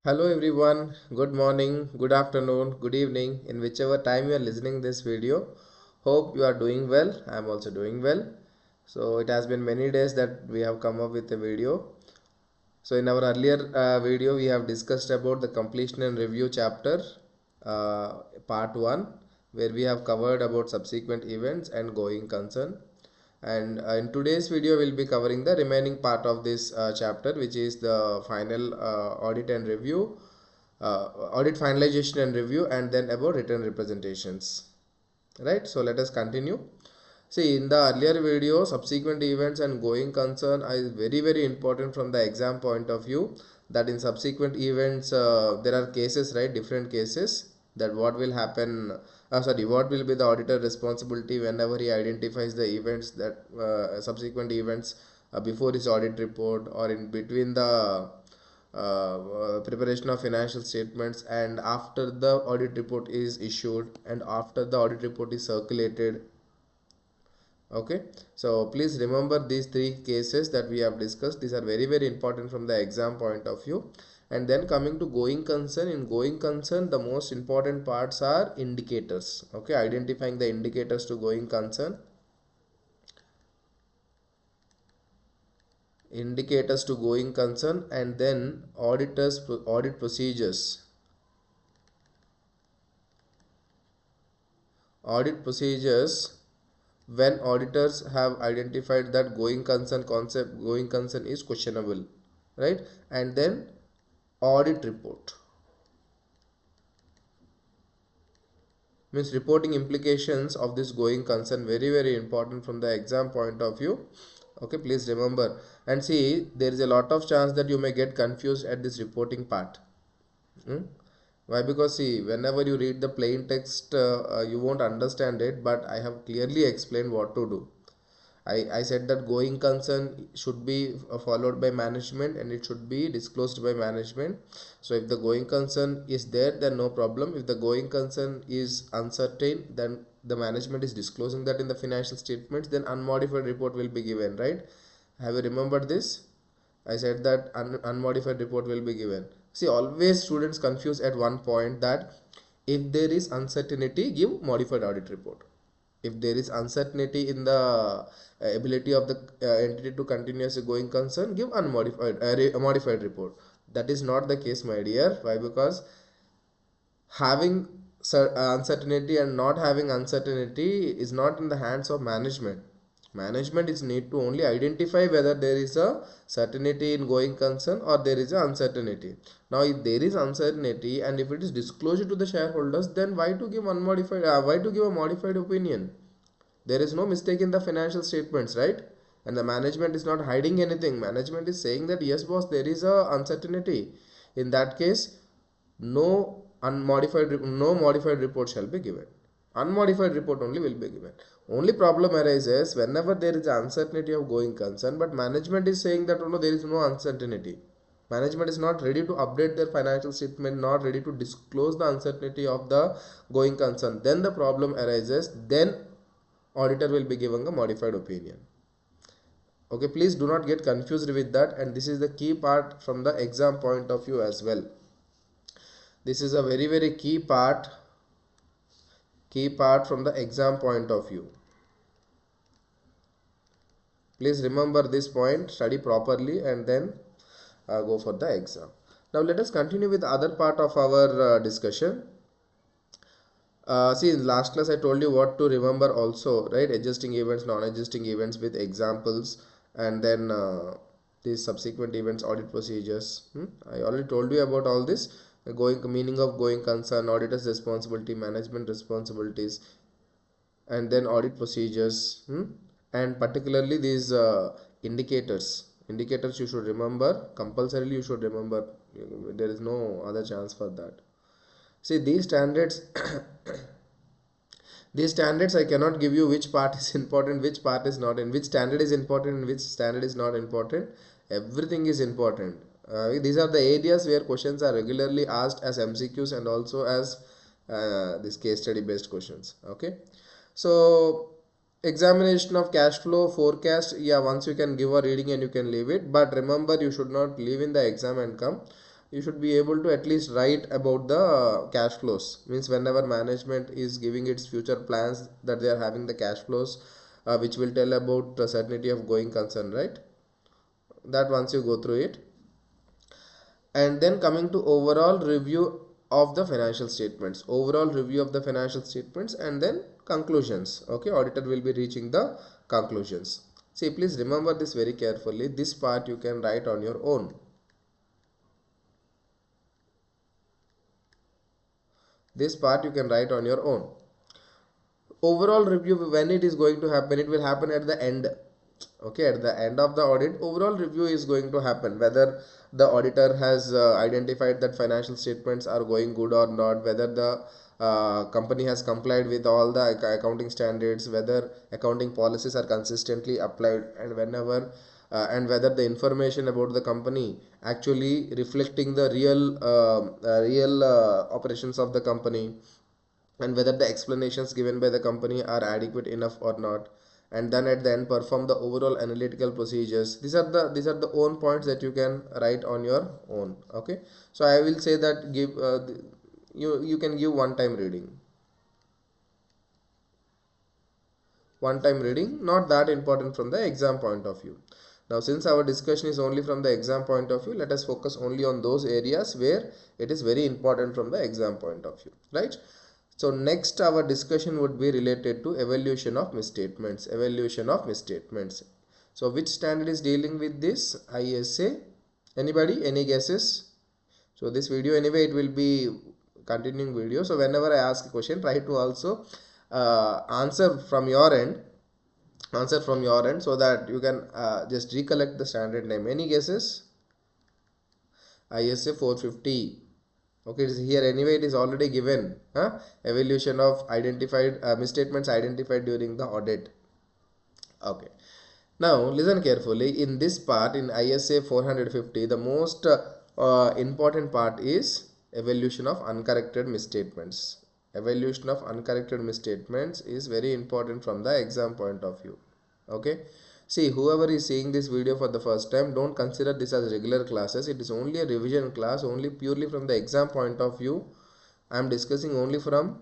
Hello everyone, good morning, good afternoon, good evening, in whichever time you are listening this video. Hope you are doing well. I am also doing well. So it has been many days that we have come up with a video. So in our earlier video we have discussed about the completion and review chapter part 1, where we have covered about subsequent events and going concern. And in today's video we'll be covering the remaining part of this chapter, which is the final audit and review, audit finalization and review, and then about written representations. Right, so let us continue. See, in the earlier video, subsequent events and going concern is very important from the exam point of view. That in subsequent events there are cases, right, different cases, that what will happen, what will be the auditor responsibility whenever he identifies the events that subsequent events before his audit report, or in between the preparation of financial statements and after the audit report is issued and after the audit report is circulated. Okay, so please remember these three cases that we have discussed. These are very important from the exam point of view. And then coming to going concern, in going concern the most important parts are indicators. Okay, identifying the indicators to going concern, and then audit procedures. Audit procedures when auditors have identified that going concern is questionable, right? And then audit report, means reporting implications of this going concern, very important from the exam point of view. Okay, please remember. And see, there is a lot of chance that you may get confused at this reporting part. Why? Because see, whenever you read the plain text you won't understand it, but I have clearly explained what to do. I said that going concern should be followed by management and it should be disclosed by management. So if the going concern is there, then no problem. If the going concern is uncertain, then the management is disclosing that in the financial statements, then unmodified report will be given, right? Have you remembered this? I said that unmodified report will be given. See, always students confuse at one point that if there is uncertainty, give modified audit report. If there is uncertainty in the ability of the entity to continuously going concern, give modified report. That is not the case, my dear. Why? Because having uncertainty and not having uncertainty is not in the hands of management. Management is need to only identify whether there is a certainty in going concern or there is a uncertainty. Now if there is uncertainty and if it is disclosure to the shareholders, then why to give why to give a modified opinion? There is no mistake in the financial statements, right? And the management is not hiding anything. Management is saying that yes boss, there is a uncertainty. In that case, no modified report shall be given. Unmodified report only will be given. Only problem arises whenever there is uncertainty of going concern, but management is saying that no, there is no uncertainty. Management is not ready to update their financial statement, not ready to disclose the uncertainty of the going concern. Then the problem arises. Then auditor will be giving a modified opinion. Okay, please do not get confused with that, and this is the key part from the exam point of view as well. This is a very key part from the exam point of view. Please remember this point, study properly, and then go for the exam. Now let us continue with the other part of our discussion. See, in last class I told you what to remember also, right? Adjusting events, non-adjusting events with examples, and then these subsequent events, audit procedures. I already told you about all this. Meaning of going concern, auditor's responsibility, management responsibilities, and then audit procedures, and particularly these indicators you should remember compulsorily. You should remember, there is no other chance for that. See, these standards these standards I cannot give you which part is important, which part is not, and which standard is important and which standard is not important. Everything is important. These are the areas where questions are regularly asked as MCQs and also as this case study based questions. Okay, so examination of cash flow forecast, yeah, once you can give a reading and you can leave it, but remember you should not leave in the exam and come. you should be able to at least write about the cash flows. Means whenever management is giving its future plans, that they are having the cash flows, which will tell about the certainty of going concern, right? That once you go through it. And then coming to overall review of the financial statements, overall review of the financial statements, and then conclusions. Okay, auditor will be reaching the conclusions. See, please remember this very carefully. This part you can write on your own. This part you can write on your own. Overall review, when it is going to happen, it will happen at the end. Okay, at the end of the audit, overall review is going to happen, whether the auditor has identified that financial statements are going good or not, whether the company has complied with all the accounting standards, whether accounting policies are consistently applied, and whether the information about the company actually reflecting the real operations of the company, and whether the explanations given by the company are adequate enough or not. And then at the end, perform the overall analytical procedures. These are the own points that you can write on your own. Okay, so I will say that give you can give one time reading, not that important from the exam point of view. Now, since our discussion is only from the exam point of view, let us focus only on those areas where it is very important from the exam point of view, right? So next our discussion would be related to evaluation of misstatements. So which standard is dealing with this? ISA. Anybody? Any guesses? So this video, anyway, it will be continuing video. So whenever I ask a question, try to also answer from your end, so that you can just recollect the standard name. Any guesses? ISA 450. Okay, here anyway it is already given. Evaluation of identified misstatements identified during the audit. Okay, now listen carefully. In this part, in ISA 450, the most important part is evaluation of uncorrected misstatements. Evaluation of uncorrected misstatements is very important from the exam point of view. Okay, see, whoever is seeing this video for the first time, don't consider this as regular classes. It is only a revision class, only purely from the exam point of view. I am discussing only from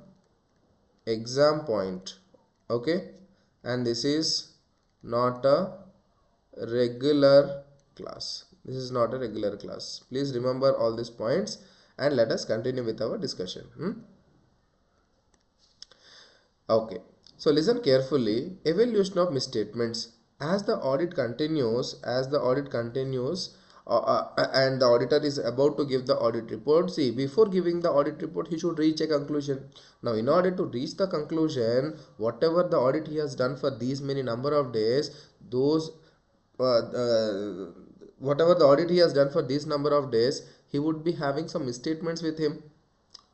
exam point. Okay, and this is not a regular class. Please remember all these points, and let us continue with our discussion. Okay, so listen carefully. Evaluation of misstatements. As the audit continues, and the auditor is about to give the audit report, see, before giving the audit report, he should reach a conclusion. Now, in order to reach the conclusion, whatever the audit he has done for these many number of days, whatever the audit he has done for this number of days, he would be having some misstatements with him,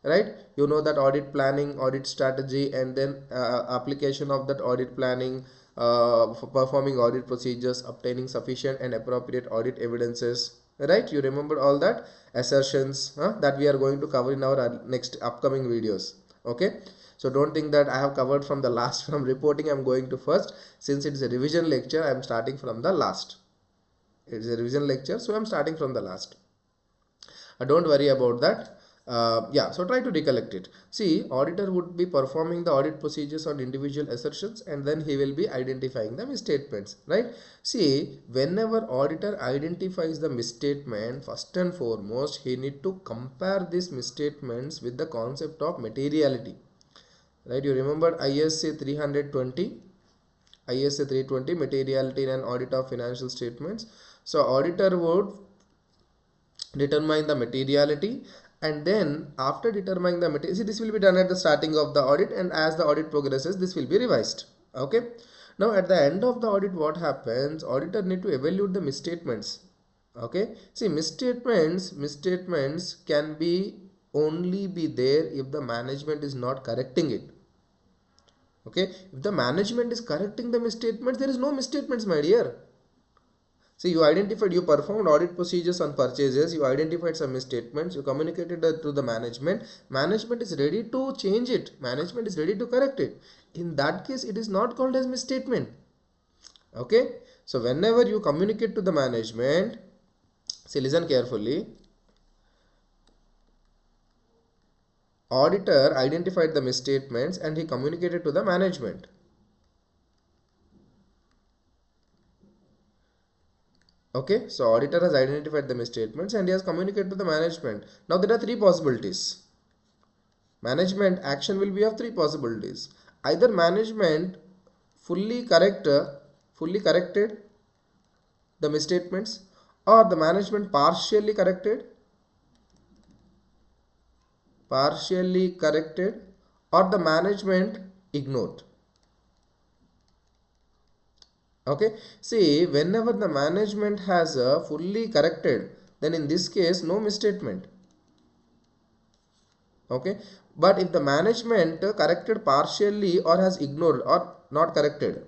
right? You know that audit planning, audit strategy, and then application of that audit planning, for performing audit procedures, obtaining sufficient and appropriate audit evidences, right? You remember all that assertions that we are going to cover in our next upcoming videos. Okay, so don't think that I have covered from the last. From reporting I'm going to first. Since it is a revision lecture, I am starting from the last. It is a revision lecture, so I'm starting from the last. Don't worry about that. Yeah, so try to recollect it. See, auditor would be performing the audit procedures on individual assertions, and then he will be identifying the misstatements, right? See, whenever auditor identifies the misstatement, first and foremost, he need to compare these misstatements with the concept of materiality, right? You remember ISA 320? ISA 320, materiality in an audit of financial statements. So auditor would determine the materiality, and then after determining the materiality, see, this will be done at the starting of the audit, and as the audit progresses, this will be revised. Okay, now at the end of the audit, what happens? Auditor need to evaluate the misstatements. Okay, see, misstatements can be only be there if the management is not correcting it. Okay, if the management is correcting the misstatements, there is no misstatements, my dear. See, you performed audit procedures on purchases, you identified some misstatements, you communicated that to the management. Management is ready to change it. Management is ready to correct it. In that case, it is not called as misstatement. Okay. So, whenever you communicate to the management, see, listen carefully. Auditor identified the misstatements and he communicated to the management. Okay, so auditor has identified the misstatements and he has communicated to the management. Now there are three possibilities. Management action will be of three possibilities. Either management fully corrected the misstatements, or the management partially corrected, or the management ignored. Okay, see, whenever the management has fully corrected, then in this case no misstatement. Okay, but if the management corrected partially or has ignored or not corrected,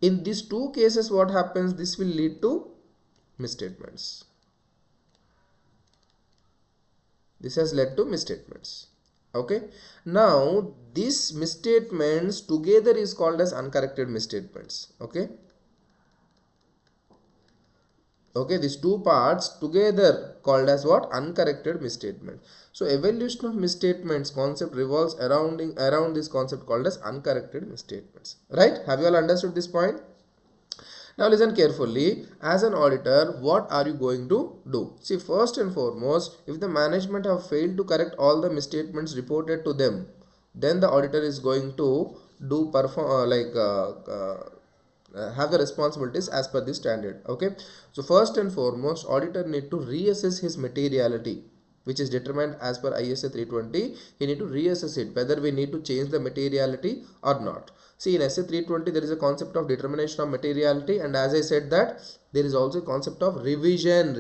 in these two cases what happens, this will lead to misstatements. This has led to misstatements. Okay, now these misstatements together is called as uncorrected misstatements. Okay, these two parts together called as what? Uncorrected misstatement. So evaluation of misstatements concept revolves around this concept called as uncorrected misstatements. Right, have you all understood this point? Now listen carefully. As an auditor, what are you going to do? See, first and foremost, if the management have failed to correct all the misstatements reported to them, then the auditor is going to do have the responsibilities as per the standard. Okay, so first and foremost, auditor need to reassess his materiality, which is determined as per ISA 320. He need to reassess it whether we need to change the materiality or not. See, in SA 320 there is a concept of determination of materiality, and as I said that there is also a concept of revision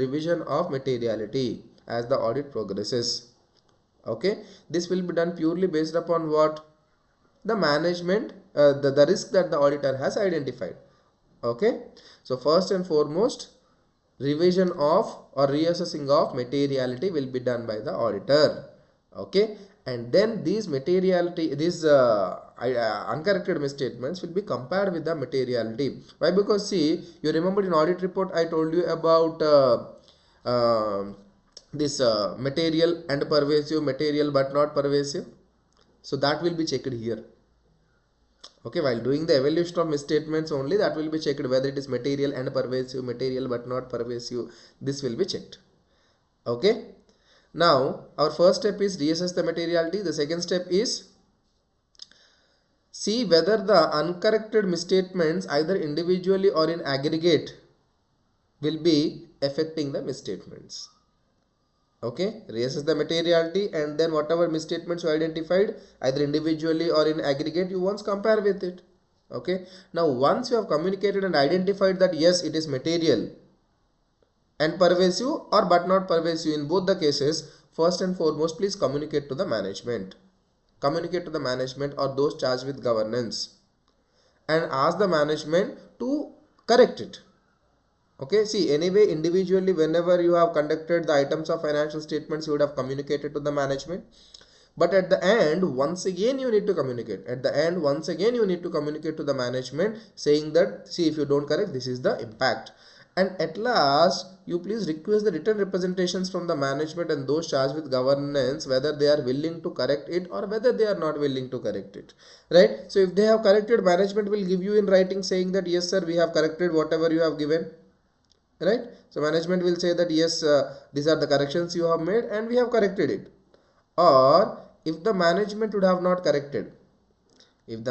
of materiality as the audit progresses. Okay, this will be done purely based upon what? The management, the risk that the auditor has identified. Okay, so first and foremost, revision of or reassessing of materiality will be done by the auditor. Okay, and then these uncorrected misstatements will be compared with the materiality. Why? Because see, you remember in audit report I told you about this material and pervasive, material but not pervasive. So that will be checked here. Okay, while doing the evaluation of misstatements only, that will be checked whether it is material and pervasive, material but not pervasive. This will be checked. Okay, now our first step is reassess the materiality. The second step is see whether the uncorrected misstatements either individually or in aggregate will be affecting the misstatements. Okay, reassess the materiality, and then whatever misstatements you identified either individually or in aggregate, you once compare with it. Okay, now once you have communicated and identified that yes, it is material and pervasive or but not pervasive, in both the cases, first and foremost please communicate to the management or those charged with governance, and ask the management to correct it. Okay, see, anyway individually whenever you have conducted the items of financial statements, you would have communicated to the management, but at the end once again you need to communicate to the management, saying that see, if you don't correct, this is the impact. And at last you please request the written representations from the management and those charged with governance, whether they are willing to correct it or whether they are not willing to correct it. Right, so if they have corrected, management will give you in writing saying that yes sir, we have corrected whatever you have given. Right, so management will say that yes, these are the corrections you have made and we have corrected it. Or if the management would have not corrected, in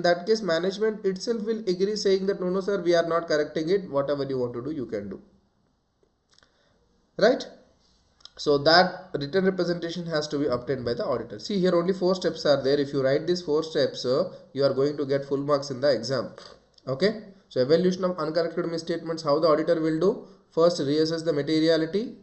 that case management itself will agree, saying that no sir, we are not correcting it, whatever you want to do you can do. Right, so that written representation has to be obtained by the auditor. See, here only 4 steps are there. If you write these 4 steps, you are going to get full marks in the exam. Okay, so evaluation of uncorrected misstatements, how the auditor will do: first, reassess the materiality,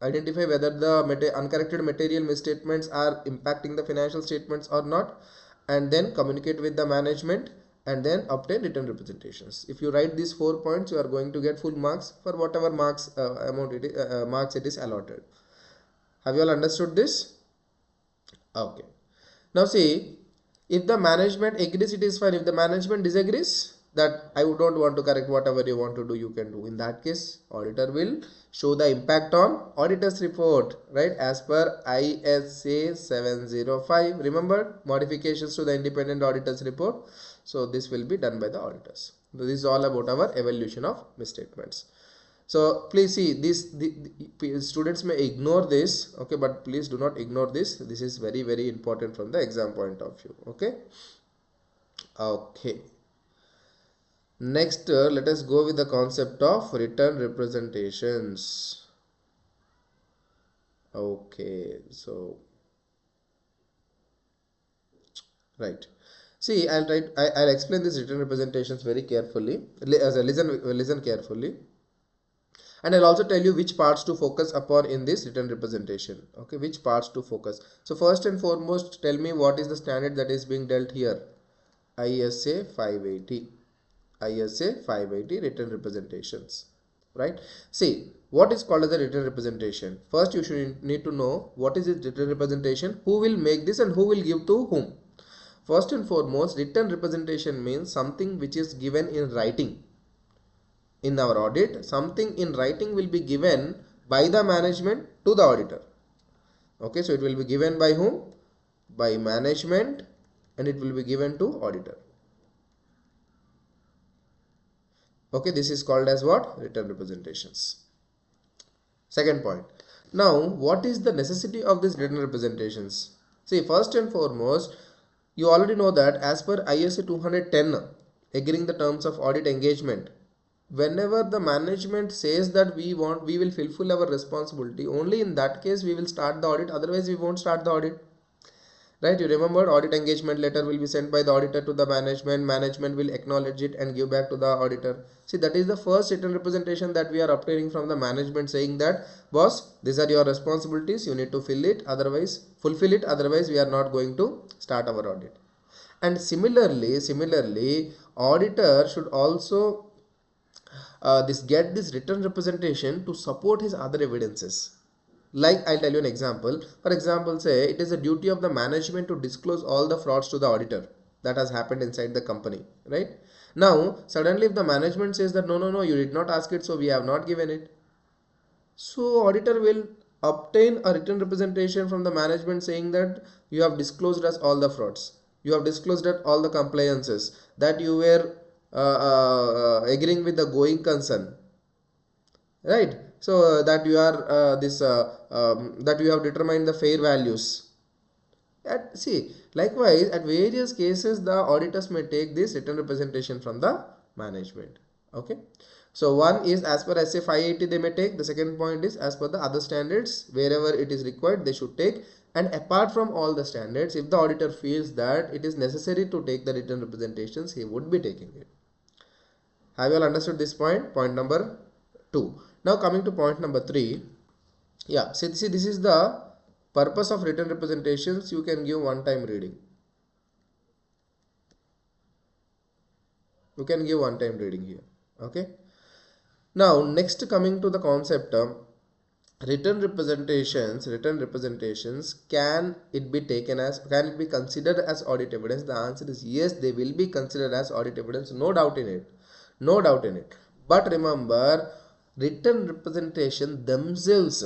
identify whether the uncorrected material misstatements are impacting the financial statements or not, and then communicate with the management, and then obtain written representations. If you write these 4 points, you are going to get full marks for whatever marks marks it is allotted. Have you all understood this? Okay, now see, if the management agrees, it is fine. If the management disagrees, that I don't want to correct, whatever you want to do, you can do. In that case, auditor will show the impact on auditor's report, right? As per ISA 705, remember, modifications to the independent auditor's report. So this will be done by the auditors. So this is all about our evaluation of misstatements. So please see this, the students may ignore this, okay, but please do not ignore this. This is very, very important from the exam point of view. Okay. Next, let us go with the concept of written representations. Okay, so right. See, I'll explain these written representations very carefully. Listen carefully. And I'll also tell you which parts to focus upon in this written representation. Okay, which parts to focus. So first and foremost, tell me what is the standard that is being dealt here. ISA 580. ISA 580 written representations. Right. See, what is called as a written representation? First, you should need to know what is it written representation, who will make this and who will give to whom. First and foremost, written representation means something which is given in writing. In our audit, something in writing will be given by the management to the auditor. Okay, so it will be given by whom? By management, and it will be given to auditor. Okay, this is called as what? Written representations. Second point. Now, what is the necessity of these written representations? See, first and foremost, you already know that as per ISA 210, agreeing the terms of audit engagement, whenever the management says that we will fulfill our responsibility, only in that case we will start the audit, otherwise we won't start the audit. Right, you remember, audit engagement letter will be sent by the auditor to the management will acknowledge it and give back to the auditor. See, that is the first written representation that we are obtaining from the management, saying that, boss, these are your responsibilities, you need to fulfill it, otherwise we are not going to start our audit. And similarly, auditor should also get this written representation to support his other evidences. Like, I'll tell you an example. For example, say it is a duty of the management to disclose all the frauds to the auditor that has happened inside the company, right? Now, suddenly if the management says that no, you did not ask it, so we have not given it. So auditor will obtain a written representation from the management saying that you have disclosed us all the frauds. You have disclosed that all the compliances, that you were agreeing with the going concern, right? So that you are that you have determined the fair values. See, likewise, at various cases the auditors may take this written representation from the management. Okay, so one is as per SA 580 they may take. The second point is as per the other standards, wherever it is required they should take. And apart from all the standards, if the auditor feels that it is necessary to take the written representations, he would be taking it. Have you all understood this point? Point number 2. Now coming to point number 3. Yeah, see, this is the purpose of written representations. You can give one-time reading. You can give one-time reading here. Okay. Now next, coming to the concept, written representations, can it be considered as audit evidence? The answer is yes, they will be considered as audit evidence, no doubt in it. But remember, written representations themselves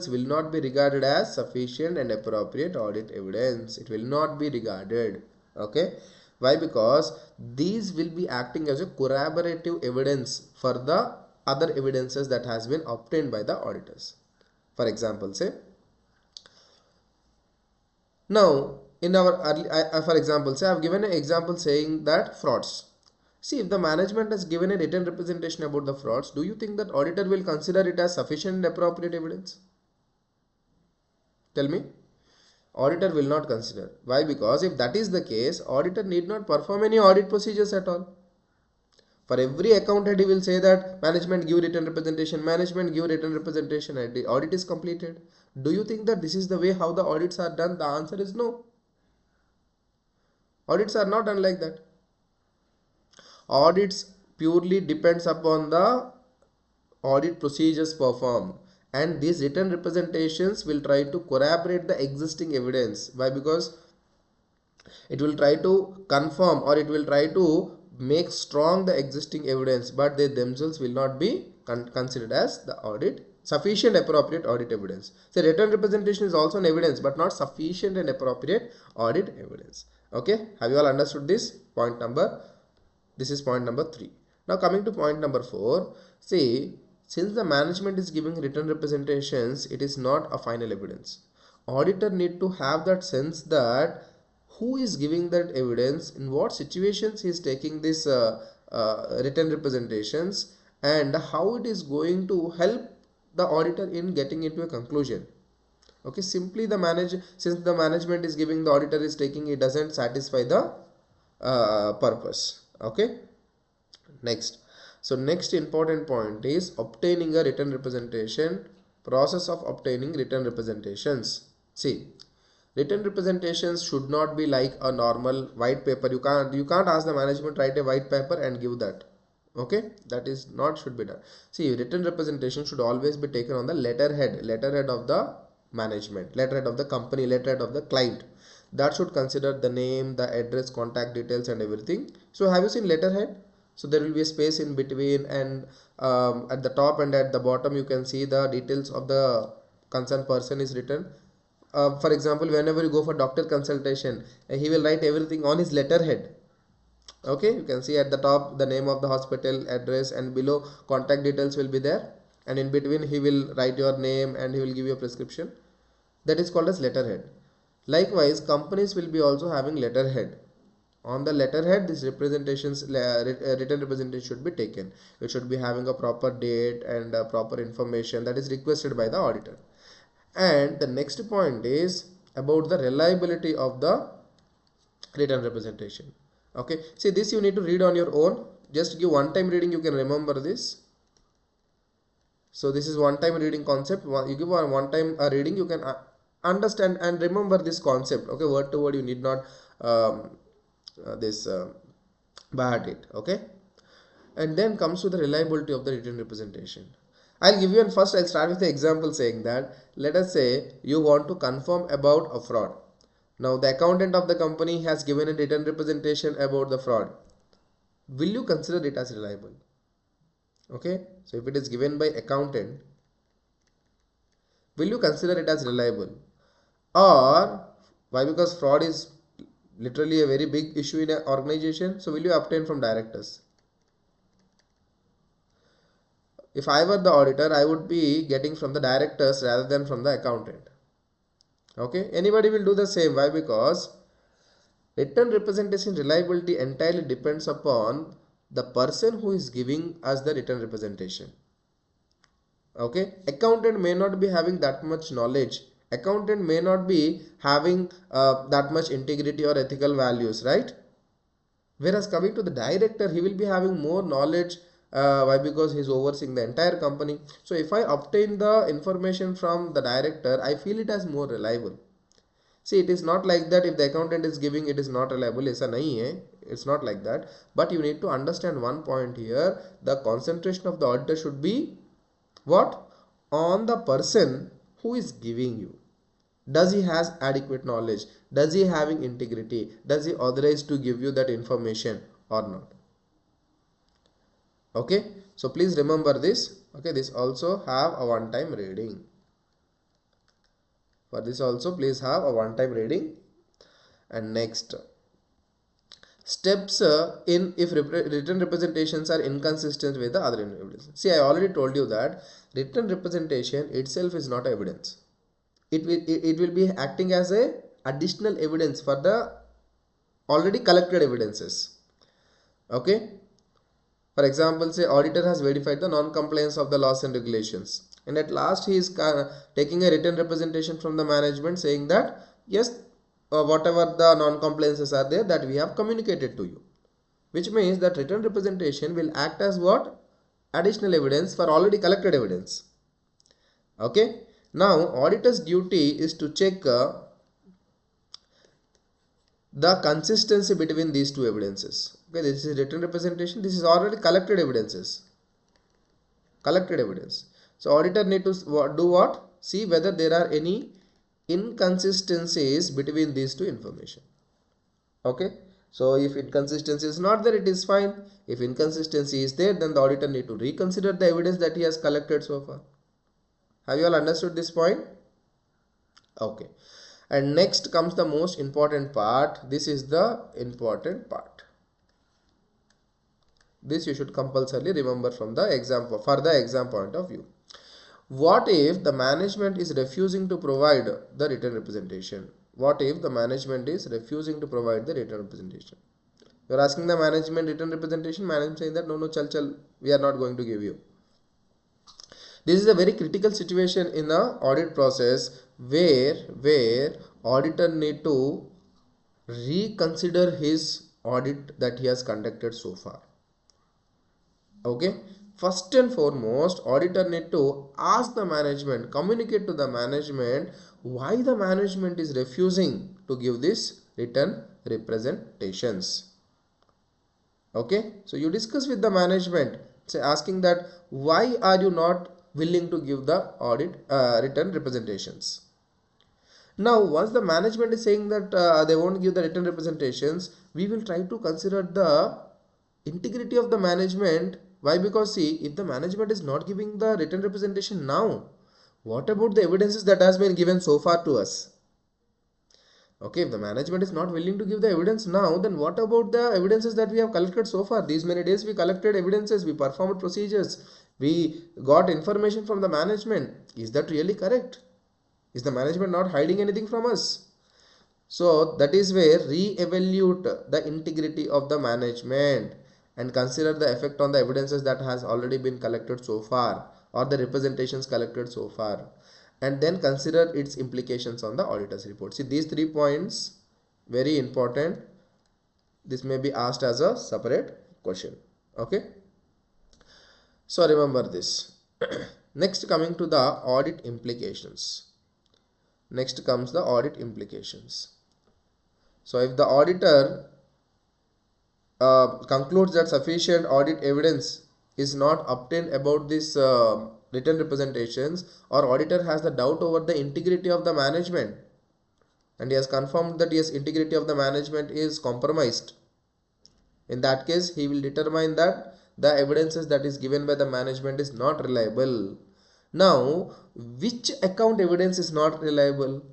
will not be regarded as sufficient and appropriate audit evidence. It will not be regarded. Okay. Why? Because these will be acting as a corroborative evidence for the other evidences that has been obtained by the auditors. For example, say, now in our for example, say I have given an example saying that frauds. See, if the management has given a written representation about the frauds, do you think that auditor will consider it as sufficient and appropriate evidence? Tell me. Auditor will not consider. Why? Because if that is the case, auditor need not perform any audit procedures at all. For every account head, he will say that management give written representation, and the audit is completed. Do you think that this is the way how the audits are done? The answer is no. Audits are not done like that. Audits purely depends upon the audit procedures performed, and these written representations will try to corroborate the existing evidence. Why? Because It will try to confirm, or it will try to make strong the existing evidence, but they themselves will not be considered as the audit sufficient appropriate audit evidence. So written representation is also an evidence, but not sufficient and appropriate audit evidence. Okay, have you all understood this point number? This is point number 3. Now coming to point number 4, see, since the management is giving written representations, it is not a final evidence. Auditor need to have that sense that who is giving that evidence, in what situations he is taking this written representations, and how it is going to help the auditor in getting into a conclusion. Okay, simply the since the management is giving, the auditor is taking, it doesn't satisfy the purpose. Okay, next. So next important point is obtaining a written representation, process of obtaining written representations. See, written representations should not be like a normal white paper. You can't ask the management write a white paper and give that. Okay, that is not should be done. See, written representation should always be taken on the letterhead of the management, letterhead of the company, letterhead of the client. That should consider the name, the address, contact details and everything. So have you seen letterhead? So there will be a space in between, and at the top and at the bottom you can see the details of the concerned person is written. For example, whenever you go for doctor consultation, he will write everything on his letterhead. Okay, you can see at the top the name of the hospital, address, and below contact details will be there, and in between he will write your name and he will give you a prescription. That is called as letterhead. Likewise, companies will be also having letterhead. On the letterhead, this written representation should be taken. It should be having a proper date and proper information that is requested by the auditor. And the next point is about the reliability of the written representation. Okay, see, this you need to read on your own. Just give one time reading, you can remember this. So this is one time reading concept. You give one time reading, you can understand and remember this concept. Okay, word to word, you need not by heart it. Okay, and then comes to the reliability of the written representation. I'll give you, and first I'll start with the example saying that, let us say you want to confirm about a fraud. Now the accountant of the company has given a written representation about the fraud. Will you consider it as reliable? Okay, so if it is given by accountant, will you consider it as reliable? Or why? Because fraud is literally a very big issue in an organization, so will you obtain from directors? If I were the auditor, I would be getting from the directors rather than from the accountant. Okay, anybody will do the same. Why? Because written representation reliability entirely depends upon the person who is giving us the written representation. Okay, accountant may not be having that much knowledge. Accountant may not be having that much integrity or ethical values, right? Whereas coming to the director, he will be having more knowledge. Why? Because he is overseeing the entire company. So if I obtain the information from the director, I feel it as more reliable. See, it is not like that if the accountant is giving, it is not reliable. Aisa nahi hai. It's not like that. But you need to understand one point here. The concentration of the auditor should be what? On the person who is giving you. Does he has adequate knowledge? Does he having integrity? Does he authorized to give you that information or not? Okay, so please remember this. Okay, this also have a one time reading. For this also please have a one time reading. And next, steps in if written representations are inconsistent with the other evidence. See, I already told you that written representation itself is not evidence. It will be acting as a additional evidence for the already collected evidences. Okay, for example, say auditor has verified the non-compliance of the laws and regulations, and at last he is taking a written representation from the management saying that yes, whatever the non-compliances are there, that we have communicated to you, which means that written representation will act as what? Additional evidence for already collected evidence. Okay, now auditor's duty is to check the consistency between these two evidences. Okay, this is written representation, this is already collected evidences. Collected evidence. So auditor need to do what? See whether there are any inconsistencies between these two information. Okay, so if inconsistency is not there, it is fine. If inconsistency is there, then the auditor need to reconsider the evidence that he has collected so far. Have you all understood this point? Okay, and next comes the most important part. This is the important part. This you should compulsorily remember from the exam, for the exam point of view. What if the management is refusing to provide the written representation? What if the management is refusing to provide the written representation? You are asking the management written representation, management saying that no, chal, we are not going to give you. This is a very critical situation in the audit process where auditor need to reconsider his audit that he has conducted so far. Okay, first and foremost, auditor need to ask the management, communicate to the management why the management is refusing to give this written representations. Okay, so you discuss with the management, say asking that why are you not willing to give the audit written representations. Now once the management is saying that they won't give the written representations, we will try to consider the integrity of the management. Why? Because see, if the management is not giving the written representation now, what about the evidences that has been given so far to us? Okay, if the management is not willing to give the evidence now, then what about the evidences that we have collected so far? These many days we collected evidences, we performed procedures, we got information from the management. Is that really correct? Is the management not hiding anything from us? So that is where re-evaluate the integrity of the management and consider the effect on the evidences that has already been collected so far or the representations collected so far, and then consider its implications on the auditor's report. See, these 3 points very important. This may be asked as a separate question. Okay, so remember this. Next, coming to the audit implications. Next comes the audit implications. So if the auditor concludes that sufficient audit evidence is not obtained about this written representations, or auditor has the doubt over the integrity of the management and he has confirmed that yes, integrity of the management is compromised, in that case he will determine that the evidences that is given by the management is not reliable. Now which account evidence is not reliable?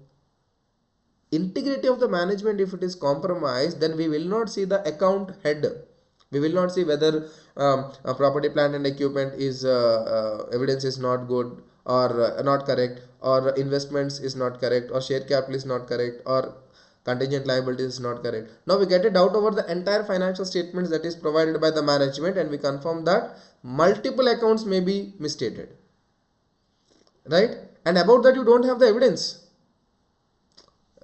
Integrity of the management, if it is compromised, then we will not see the account head. We will not see whether property, plant and equipment is evidence is not good or not correct, or investments is not correct, or share capital is not correct, or contingent liability is not correct. Now we get a doubt over the entire financial statements that is provided by the management, and we confirm that multiple accounts may be misstated, right? And about that you don't have the evidence.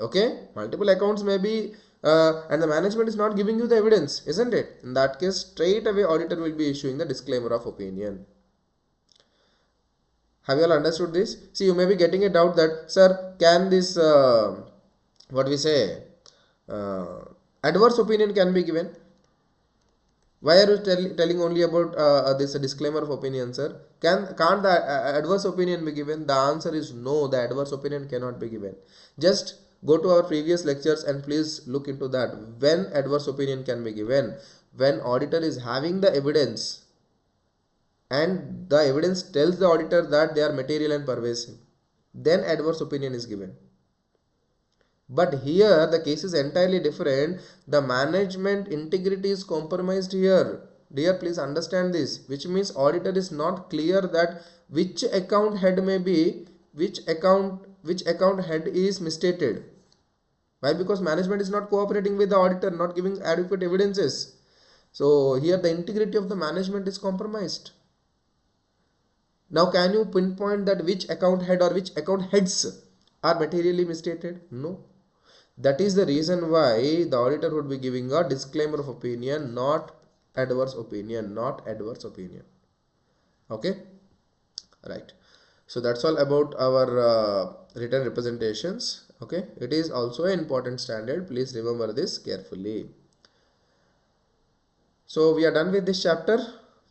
Okay, multiple accounts may be and the management is not giving you the evidence, isn't it? In that case, straight away auditor will be issuing the disclaimer of opinion. Have you all understood this? See, you may be getting a doubt that, sir, can this what we say adverse opinion can be given? Why are you telling only about this disclaimer of opinion, sir? Can't the adverse opinion be given? The answer is no, the adverse opinion cannot be given. Just go to our previous lectures and please look into that. When adverse opinion can be given? When auditor is having the evidence and the evidence tells the auditor that they are material and pervasive, then adverse opinion is given. But here the case is entirely different. The management integrity is compromised here. Dear, please understand this, which means auditor is not clear that which account head may be, which account head is misstated. Why? Because management is not cooperating with the auditor, not giving adequate evidences. So here the integrity of the management is compromised. Now can you pinpoint that which account head or which account heads are materially misstated? No. That is the reason why the auditor would be giving a disclaimer of opinion, not adverse opinion, Okay, right. So that's all about our written representations. Okay, it is also an important standard. Please remember this carefully. So we are done with this chapter.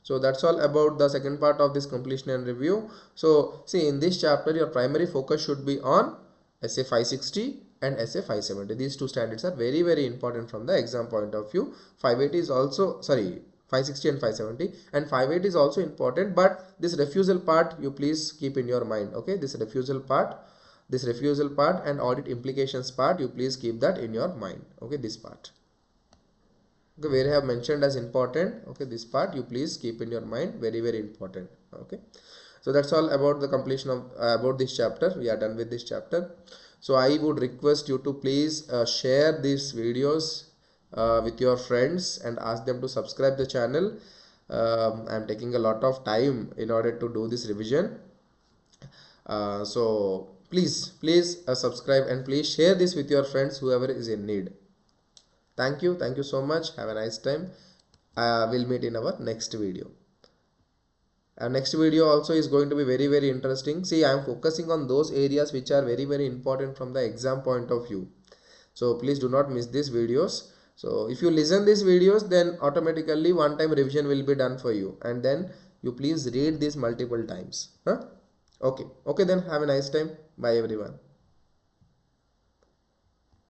So that's all about the second part of this completion and review. So see, in this chapter your primary focus should be on SA 560 and SA 570. These two standards are very, very important from the exam point of view. 580 is also, sorry, 560 and 570, and 580 is also important, but this refusal part you please keep in your mind. Okay, this refusal part and audit implications part, you please keep that in your mind. Okay, this part, okay, where I have mentioned as important. Okay, this part you please keep in your mind, very, very important. Okay, so that's all about the completion of about this chapter. We are done with this chapter. So I would request you to please share these videos with your friends and ask them to subscribe the channel. I'm taking a lot of time in order to do this revision. So please subscribe, and please share this with your friends, whoever is in need. Thank you so much. Have a nice time. We'll meet in our next video. Our next video also is going to be very, very interesting. See, I am focusing on those areas which are very, very important from the exam point of view. So please do not miss these videos. So if you listen these videos, then automatically one time revision will be done for you, and then you please read this multiple times. Okay, then have a nice time. Bye everyone.